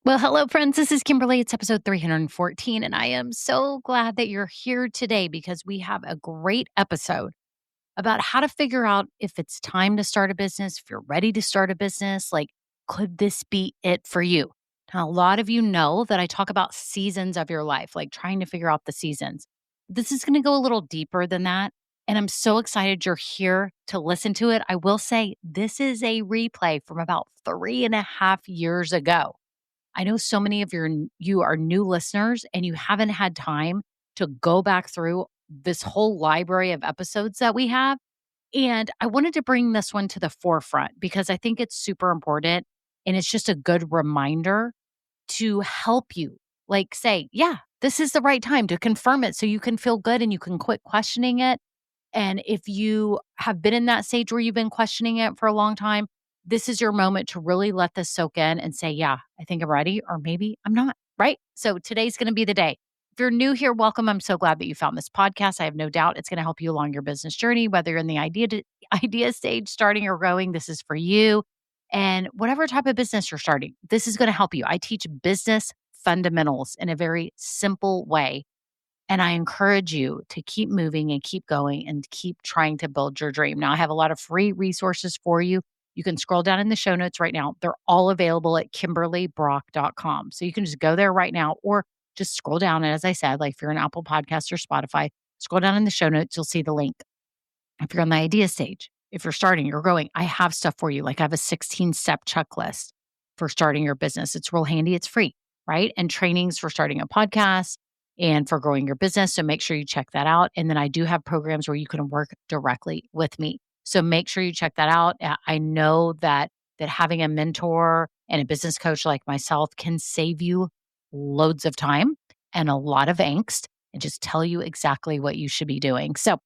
Well, hello, friends. This is Kimberly. It's episode 314, and I am so glad that you're here today because we have a great episode about how to figure out if it's time to start a business, if you're ready to start a business. Like, could this be it for you? Now, a lot of you know that I talk about seasons of your life, like trying to figure out the seasons. This is going to go a little deeper than that. And I'm so excited you're here to listen to it. I will say this is a replay from about 3.5 years ago. I know so many of you are new listeners and you haven't had time to go back through this whole library of episodes that we have. And I wanted to bring this one to the forefront because I think it's super important and it's just a good reminder to help you like say, yeah, this is the right time to confirm it so you can feel good and you can quit questioning it. And if you have been in that stage where you've been questioning it for a long time, this is your moment to really let this soak in and say, yeah, I think I'm ready, or maybe I'm not, right? So today's going to be the day. If you're new here, welcome. I'm so glad that you found this podcast. I have no doubt it's going to help you along your business journey, whether you're in the idea stage, starting or growing. This is for you. And whatever type of business you're starting, this is going to help you. I teach business fundamentals in a very simple way, and I encourage you to keep moving and keep going and keep trying to build your dream. Now, I have a lot of free resources for you. You can scroll down in the show notes right now. They're all available at KimberlyBrock.com. So you can just go there right now or just scroll down. And as I said, like if you're an Apple Podcast or Spotify, scroll down in the show notes. You'll see the link. If you're on the idea stage, if you're starting, you're growing, I have stuff for you. Like I have a 16-step checklist for starting your business. It's real handy. It's free, right? And trainings for starting a podcast and for growing your business. So make sure you check that out. And then I do have programs where you can work directly with me. So make sure you check that out. I know that having a mentor and a business coach like myself can save you loads of time and a lot of angst and just tell you exactly what you should be doing. So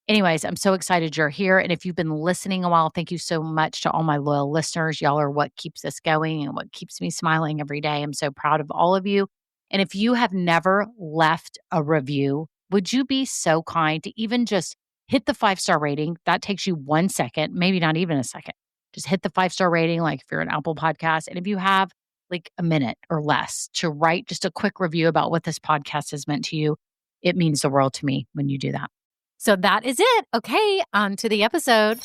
anyways, I'm so excited you're here. And if you've been listening a while, thank you so much to all my loyal listeners. Y'all are what keeps us going and what keeps me smiling every day. I'm so proud of all of you. And if you have never left a review, would you be so kind to even just hit the 5-star rating? That takes you 1 second, maybe not even a second. Just hit the 5-star rating, like if you're an Apple podcast. And if you have like a minute or less to write just a quick review about what this podcast has meant to you, it means the world to me when you do that. So that is it. Okay, on to the episode.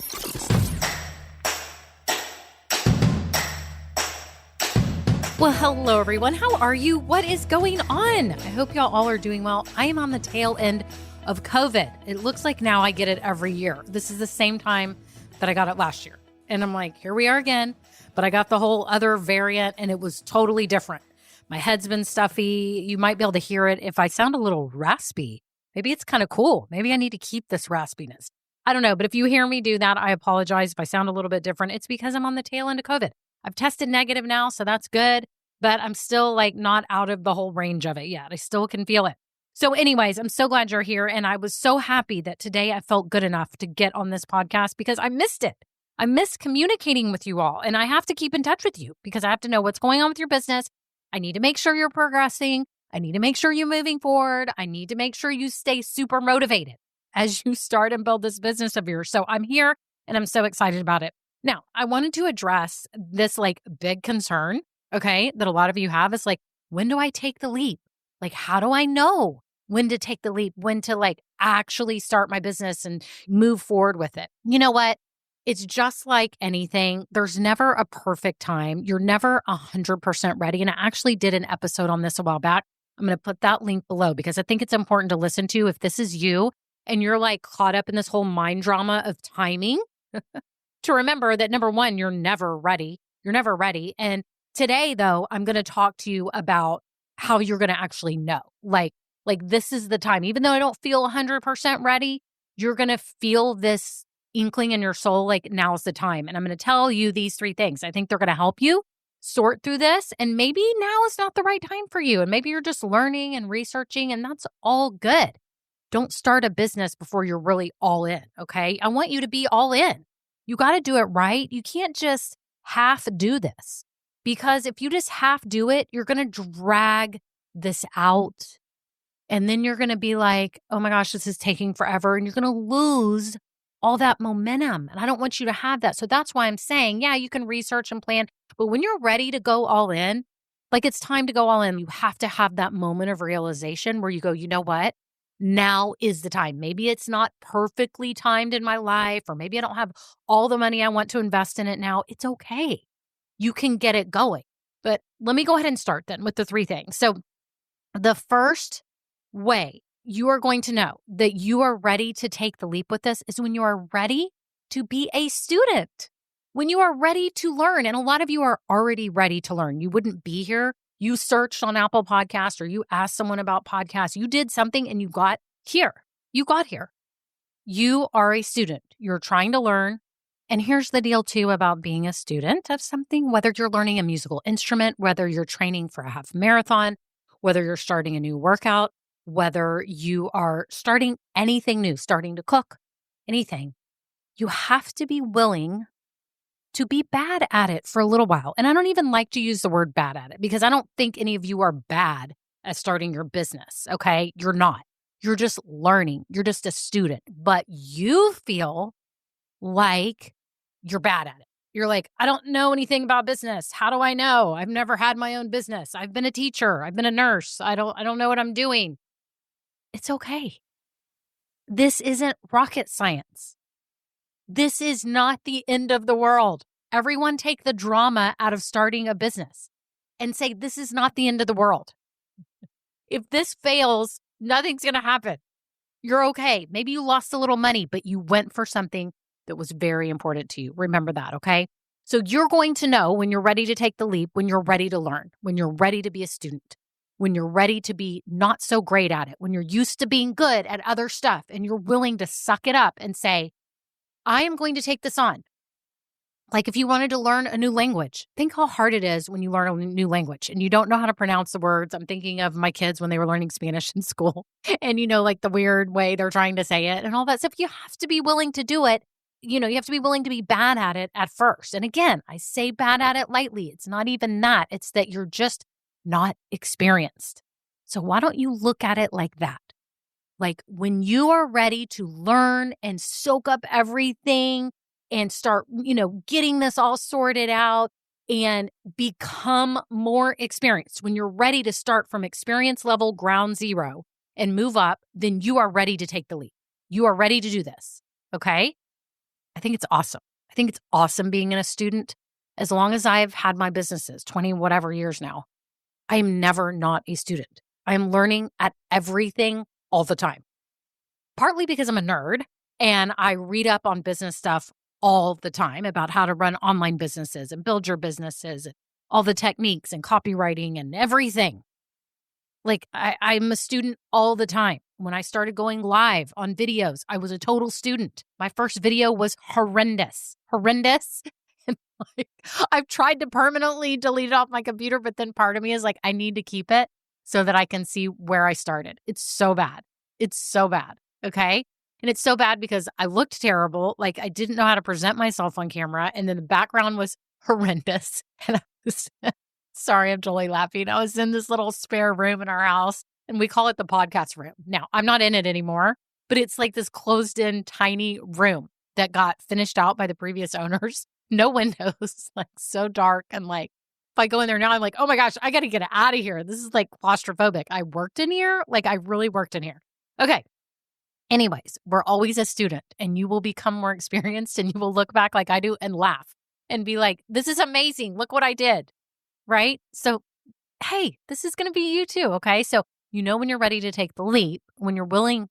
Well, hello, everyone. How are you? What is going on? I hope y'all all are doing well. I am on the tail end of COVID. It looks like now I get it every year. This is the same time that I got it last year. And I'm like, here we are again. But I got the whole other variant and it was totally different. My head's been stuffy. You might be able to hear it if I sound a little raspy. Maybe it's kind of cool. Maybe I need to keep this raspiness. I don't know. But if you hear me do that, I apologize if I sound a little bit different. It's because I'm on the tail end of COVID. I've tested negative now, so that's good. But I'm still like not out of the whole range of it yet. I still can feel it. So anyways, I'm so glad you're here. And I was so happy that today I felt good enough to get on this podcast because I missed it. I miss communicating with you all. And I have to keep in touch with you because I have to know what's going on with your business. I need to make sure you're progressing. I need to make sure you're moving forward. I need to make sure you stay super motivated as you start and build this business of yours. So I'm here and I'm so excited about it. Now, I wanted to address this like big concern, okay, that a lot of you have is like, when do I take the leap? Like, how do I know when to take the leap, when to like actually start my business and move forward with it? You know what? It's just like anything. There's never a perfect time. You're never 100% ready. And I actually did an episode on this a while back. I'm going to put that link below because I think it's important to listen to if this is you and you're like caught up in this whole mind drama of timing to remember that number one, you're never ready. You're never ready. And today though, I'm going to talk to you about how you're going to actually know, like this is the time, even though I don't feel 100% ready, you're going to feel this inkling in your soul, like now's the time. And I'm going to tell you these 3 things. I think they're going to help you sort through this. And maybe now is not the right time for you. And maybe you're just learning and researching, and that's all good. Don't start a business before you're really all in. Okay. I want you to be all in. You got to do it right. You can't just half do this because if you just half do it, you're going to drag this out. And then you're going to be like, oh my gosh, this is taking forever. And you're going to lose all that momentum. And I don't want you to have that. So that's why I'm saying, yeah, you can research and plan. But when you're ready to go all in, Like it's time to go all in. You have to have that moment of realization where you go, you know what? Now is the time. Maybe it's not perfectly timed in my life, or maybe I don't have all the money I want to invest in it now. It's okay. You can get it going. But let me go ahead and start then with the 3 things. So the first way you are going to know that you are ready to take the leap with this is when you are ready to be a student, when you are ready to learn. And a lot of you are already ready to learn. You wouldn't be here. You searched on Apple Podcasts or you asked someone about podcasts. You did something and you got here. You got here. You are a student. You're trying to learn. And here's the deal too about being a student of something, whether you're learning a musical instrument, whether you're training for a half marathon, whether you're starting a new workout, whether you are starting anything new, starting to cook, anything, you have to be willing to be bad at it for a little while. And I don't even like to use the word bad at it because I don't think any of you are bad at starting your business, okay? You're not. You're just learning. You're just a student, but you feel like you're bad at it. You're like, I don't know anything about business. How do I know? I've never had my own business. I've been a teacher. I've been a nurse. I don't know what I'm doing. It's okay. This isn't rocket science. This is not the end of the world. Everyone take the drama out of starting a business and say, this is not the end of the world. If this fails, nothing's going to happen. You're okay. Maybe you lost a little money, but you went for something that was very important to you. Remember that, okay? So you're going to know when you're ready to take the leap, when you're ready to learn, when you're ready to be a student, when you're ready to be not so great at it, when you're used to being good at other stuff and you're willing to suck it up and say, I am going to take this on. Like if you wanted to learn a new language, think how hard it is when you learn a new language and you don't know how to pronounce the words. I'm thinking of my kids when they were learning Spanish in school and like the weird way they're trying to say it and all that stuff. You have to be willing to do it. You have to be willing to be bad at it at first. And again, I say bad at it lightly. It's not even that. It's that you're just not experienced. So why don't you look at it like that? Like when you are ready to learn and soak up everything and start, getting this all sorted out and become more experienced, when you're ready to start from experience level ground zero and move up, then you are ready to take the leap. You are ready to do this. Okay. I think it's awesome. I think it's awesome being a student. As long as I've had my businesses, 20 whatever years now, I am never not a student. I am learning at everything all the time. Partly because I'm a nerd and I read up on business stuff all the time about how to run online businesses and build your businesses, and all the techniques and copywriting and everything. Like I'm a student all the time. When I started going live on videos, I was a total student. My first video was horrendous. And I've tried to permanently delete it off my computer, but then part of me is like, I need to keep it so that I can see where I started. It's so bad. It's so bad. Okay. And it's so bad because I looked terrible. Like I didn't know how to present myself on camera. And then the background was horrendous. And I was, sorry, I'm totally laughing. I was in this little spare room in our house and we call it the podcast room. Now I'm not in it anymore, but it's like this closed in tiny room that got finished out by the previous owners. No windows, like so dark. And like, if I go in there now, I'm like, oh my gosh, I got to get out of here. This is like claustrophobic. I worked in here. Like I really worked in here. Okay. Anyways, we're always a student and you will become more experienced and you will look back like I do and laugh and be like, this is amazing. Look what I did. Right? So, hey, this is going to be you too. Okay. So, when you're ready to take the leap, when you're willing,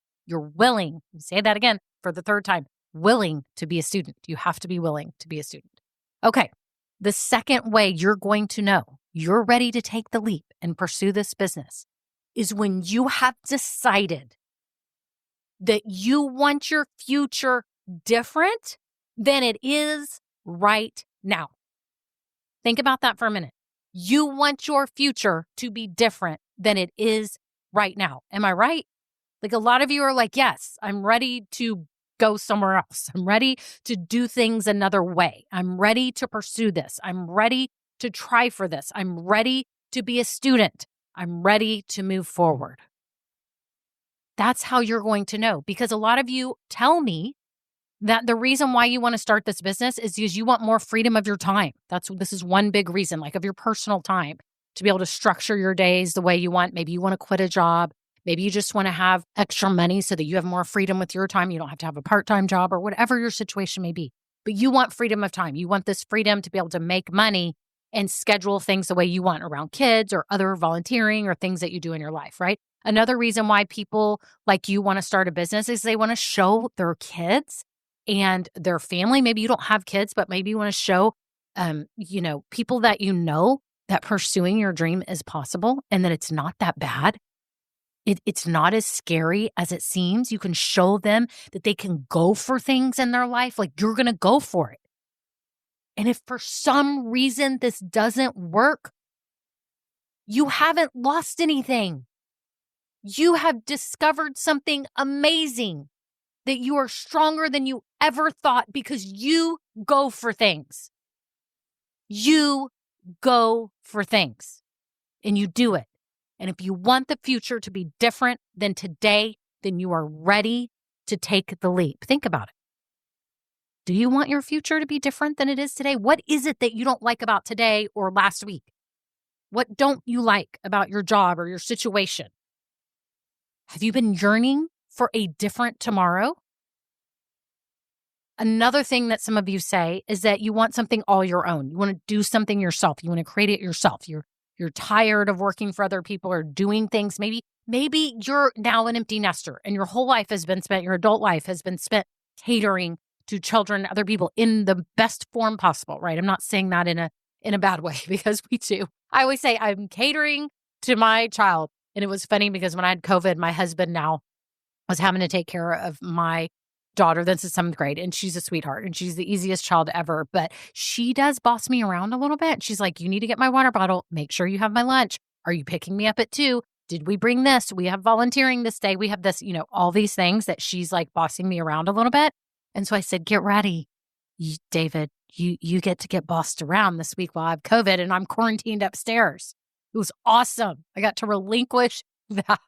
say that again for the third time, willing to be a student. You have to be willing to be a student. Okay. The second way you're going to know you're ready to take the leap and pursue this business is when you have decided that you want your future different than it is right now. Think about that for a minute. You want your future to be different than it is right now. Am I right? Like a lot of you are like, yes, I'm ready to go somewhere else. I'm ready to do things another way. I'm ready to pursue this. I'm ready to try for this. I'm ready to be a student. I'm ready to move forward. That's how you're going to know, because a lot of you tell me that the reason why you want to start this business is because you want more freedom of your time. This is one big reason, like of your personal time, to be able to structure your days the way you want. Maybe you want to quit a job. Maybe you just want to have extra money so that you have more freedom with your time. You don't have to have a part-time job or whatever your situation may be. But you want freedom of time. You want this freedom to be able to make money and schedule things the way you want around kids or other volunteering or things that you do in your life, right? Another reason why people like you want to start a business is they want to show their kids and their family. Maybe you don't have kids, but maybe you want to show, people that you know that pursuing your dream is possible and that it's not that bad. It's not as scary as it seems. You can show them that they can go for things in their life. Like you're going to go for it. And if for some reason this doesn't work, you haven't lost anything. You have discovered something amazing, that you are stronger than you ever thought because you go for things. You go for things and you do it. And if you want the future to be different than today, then you are ready to take the leap. Think about it. Do you want your future to be different than it is today? What is it that you don't like about today or last week? What don't you like about your job or your situation? Have you been yearning for a different tomorrow? Another thing that some of you say is that you want something all your own. You want to do something yourself. You want to create it yourself. You're tired of working for other people or doing things. Maybe you're now an empty nester and your whole life has been spent, your adult life has been spent catering to children, other people in the best form possible, right? I'm not saying that in a bad way because we do. I always say I'm catering to my child. And it was funny because when I had COVID, my husband now was having to take care of my daughter that's in 7th grade, and she's a sweetheart and she's the easiest child ever, but she does boss me around a little bit. She's like, you need to get my water bottle. Make sure you have my lunch. Are you picking me up at 2? Did we bring this? We have volunteering this day. We have this, all these things that she's like bossing me around a little bit. And so I said, get ready, David, you get to get bossed around this week while I have COVID and I'm quarantined upstairs. It was awesome. I got to relinquish that.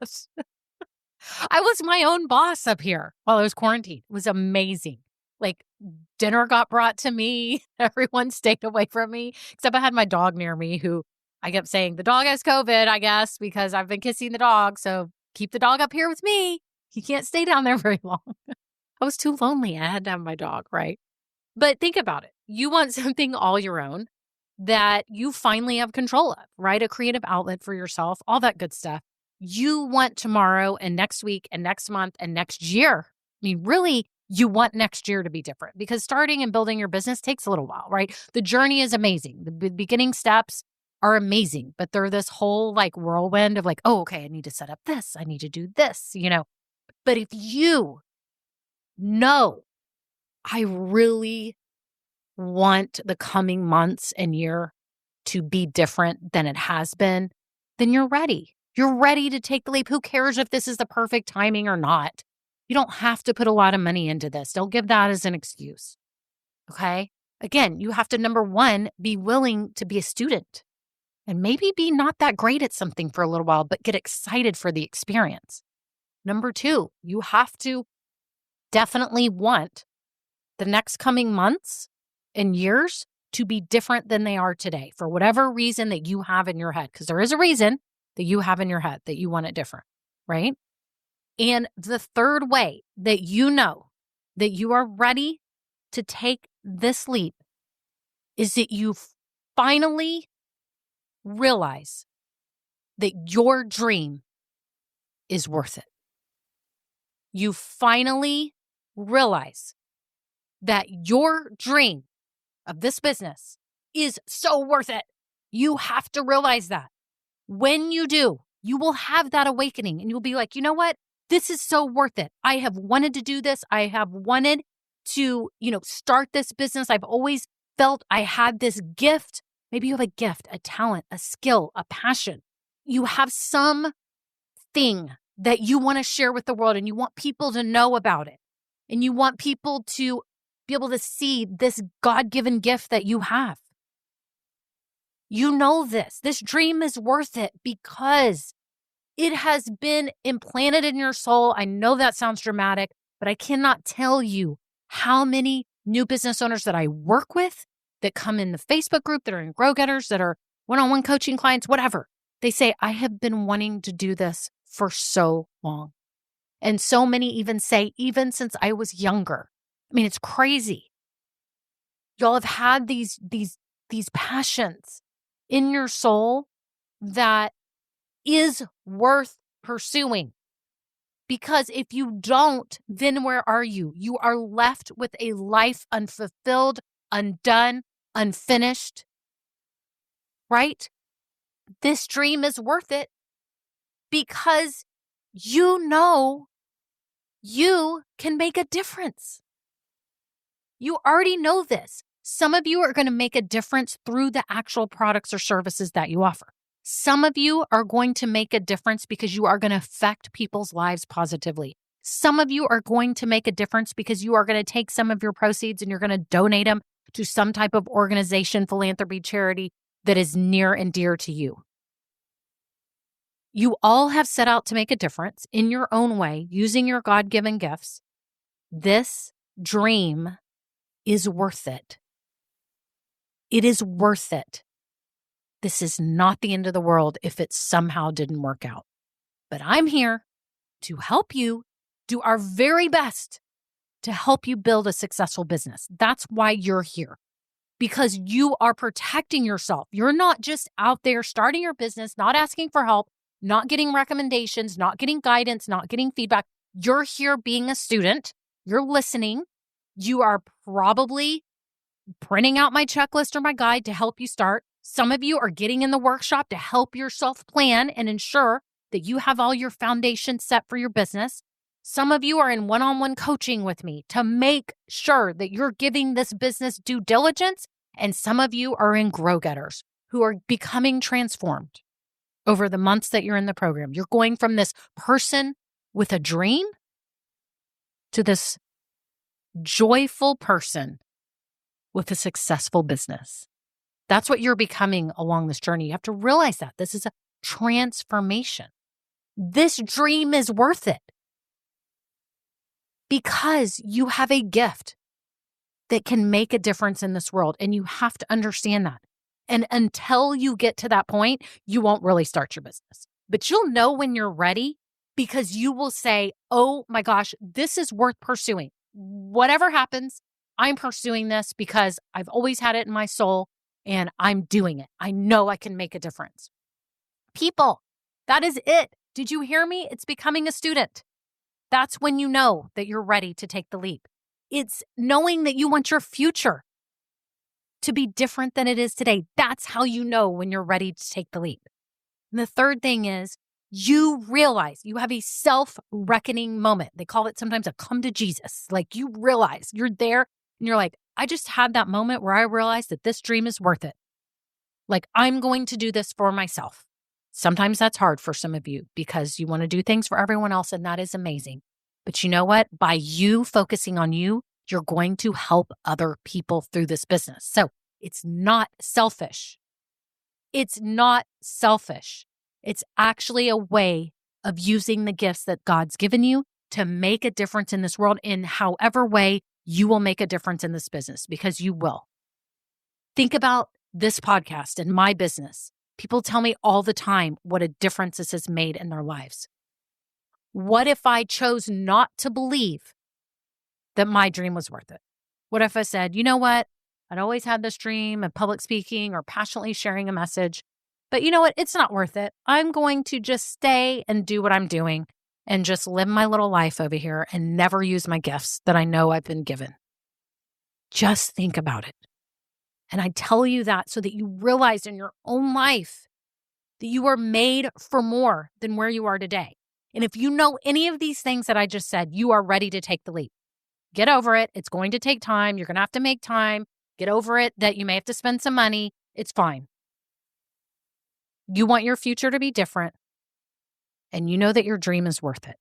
I was my own boss up here while I was quarantined. It was amazing. Like dinner got brought to me. Everyone stayed away from me, except I had my dog near me who I kept saying, the dog has COVID, I guess, because I've been kissing the dog. So keep the dog up here with me. He can't stay down there very long. I was too lonely. I had to have my dog, right? But think about it. You want something all your own that you finally have control of, right? A creative outlet for yourself, all that good stuff. You want tomorrow and next week and next month and next year. I mean, really, you want next year to be different because starting and building your business takes a little while, right? The journey is amazing. The beginning steps are amazing, but they're this whole like whirlwind of like, oh, okay, I need to set up this. I need to do this, But if you know, I really want the coming months and year to be different than it has been, then you're ready. You're ready to take the leap. Who cares if this is the perfect timing or not? You don't have to put a lot of money into this. Don't give that as an excuse. Okay? Again, you have to, number one, be willing to be a student and maybe be not that great at something for a little while, but get excited for the experience. Number two, you have to definitely want the next coming months and years to be different than they are today for whatever reason that you have in your head, because there is a reason that you have in your head that you want it different, right? And the third way that you know that you are ready to take this leap is that you finally realize that your dream is worth it. You finally realize that your dream of this business is so worth it. You have to realize that. When you do, you will have that awakening and you'll be like, you know what? This is so worth it. I have wanted to do this. I have wanted to, start this business. I've always felt I had this gift. Maybe you have a gift, a talent, a skill, a passion. You have some thing that you want to share with the world and you want people to know about it. And you want people to be able to see this God-given gift that you have. You know this. This dream is worth it because it has been implanted in your soul. I know that sounds dramatic, but I cannot tell you how many new business owners that I work with that come in the Facebook group, that are in Grow Getters, that are one-on-one coaching clients, whatever. They say, I have been wanting to do this for so long. And so many even say, even since I was younger. I mean, it's crazy. Y'all have had these passions in your soul that is worth pursuing. Because if you don't, then where are you? You are left with a life unfulfilled, undone, unfinished, right? This dream is worth it because you know you can make a difference. You already know this. Some of you are going to make a difference through the actual products or services that you offer. Some of you are going to make a difference because you are going to affect people's lives positively. Some of you are going to make a difference because you are going to take some of your proceeds and you're going to donate them to some type of organization, philanthropy, charity that is near and dear to you. You all have set out to make a difference in your own way using your God-given gifts. This dream is worth it. It is worth it. This is not the end of the world if it somehow didn't work out. But I'm here to help you do our very best to help you build a successful business. That's why you're here, because you are protecting yourself. You're not just out there starting your business, not asking for help, not getting recommendations, not getting guidance, not getting feedback. You're here being a student. You're listening. You are probably printing out my checklist or my guide to help you start. Some of you are getting in the workshop to help yourself plan and ensure that you have all your foundation set for your business. Some of you are in one-on-one coaching with me to make sure that you're giving this business due diligence. And some of you are in Grow Getters who are becoming transformed over the months that you're in the program. You're going from this person with a dream to this joyful person with a successful business. That's what you're becoming along this journey. You have to realize that this is a transformation. This dream is worth it because you have a gift that can make a difference in this world, and you have to understand that. And until you get to that point, you won't really start your business. But you'll know when you're ready because you will say, oh my gosh, this is worth pursuing. Whatever happens, I'm pursuing this because I've always had it in my soul and I'm doing it. I know I can make a difference. People, that is it. Did you hear me? It's becoming a student. That's when you know that you're ready to take the leap. It's knowing that you want your future to be different than it is today. That's how you know when you're ready to take the leap. And the third thing is you realize you have a self-reckoning moment. They call it sometimes a come to Jesus. Like you realize you're there and you're like, I just had that moment where I realized that this dream is worth it. Like I'm going to do this for myself. Sometimes that's hard for some of you because you want to do things for everyone else, and that is amazing. But you know what? By you focusing on you, you're going to help other people through this business. So it's not selfish. It's not selfish. It's actually a way of using the gifts that God's given you to make a difference in this world in however way you will make a difference in this business, because you will. Think about this podcast and my business. People tell me all the time what a difference this has made in their lives. What if I chose not to believe that my dream was worth it? What if I said, you know what? I'd always had this dream of public speaking or passionately sharing a message, but you know what? It's not worth it. I'm going to just stay and do what I'm doing and just live my little life over here and never use my gifts that I know I've been given. Just think about it. And I tell you that so that you realize in your own life that you are made for more than where you are today. And if you know any of these things that I just said, you are ready to take the leap. Get over it. It's going to take time. You're going to have to make time. Get over it that you may have to spend some money. It's fine. You want your future to be different, and you know that your dream is worth it.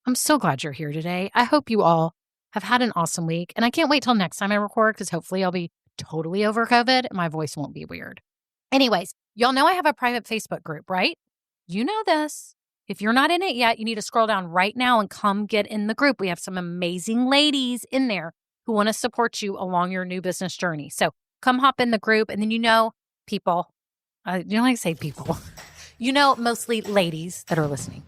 I'm so glad you're here today. I hope you all have had an awesome week, and I can't wait till next time I record because hopefully I'll be totally over COVID and my voice won't be weird. Anyways, y'all know I have a private Facebook group, right? You know this. If you're not in it yet, you need to scroll down right now and come get in the group. We have some amazing ladies in there who want to support you along your new business journey. So come hop in the group, and then people, like I say people, mostly ladies that are listening,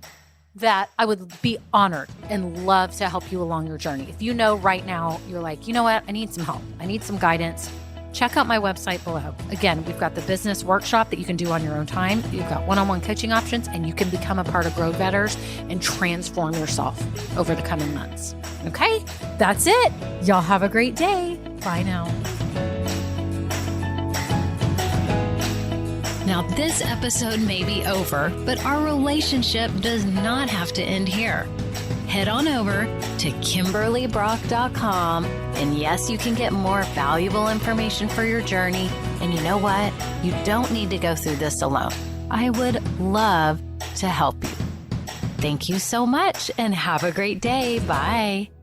that I would be honored and love to help you along your journey. If you know right now, you're like, you know what? I need some help. I need some guidance. Check out my website below. Again, we've got the business workshop that you can do on your own time. You've got one-on-one coaching options, and you can become a part of Grow Betters and transform yourself over the coming months. Okay, that's it. Y'all have a great day. Bye now. Now, this episode may be over, but our relationship does not have to end here. Head on over to KimberlyBrock.com, and yes, you can get more valuable information for your journey. And you know what? You don't need to go through this alone. I would love to help you. Thank you so much, and have a great day. Bye.